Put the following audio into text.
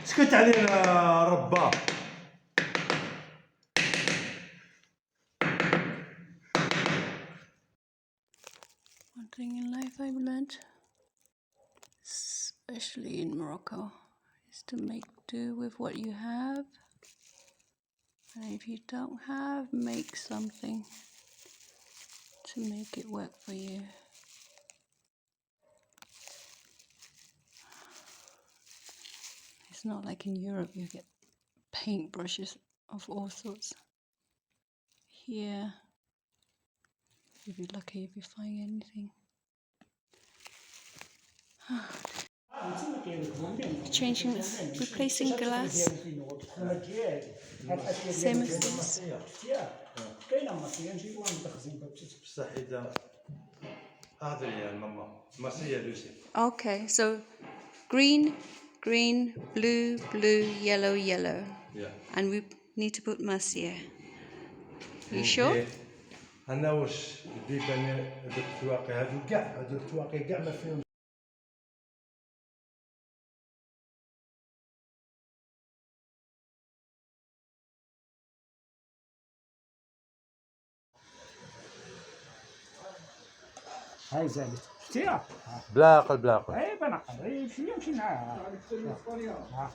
سكت علينا ربا. One thing in life I've learned, especially in Morocco, is to make do with what you have. And if you don't have, make something to make it work for you. It's not like in Europe you get paintbrushes of all sorts. Here, you'll be lucky if you find anything. Changing, replacing glass. Same as this. Okay, so green, blue, yellow. Yeah. And we need to put massia. You sure? أنا واش البيبان هذوك التواقي هذوك التواقي كاع ما فيهم. هاي زادت شتيها بلا عقل. اي بنعقل اي شويه نمشي معاها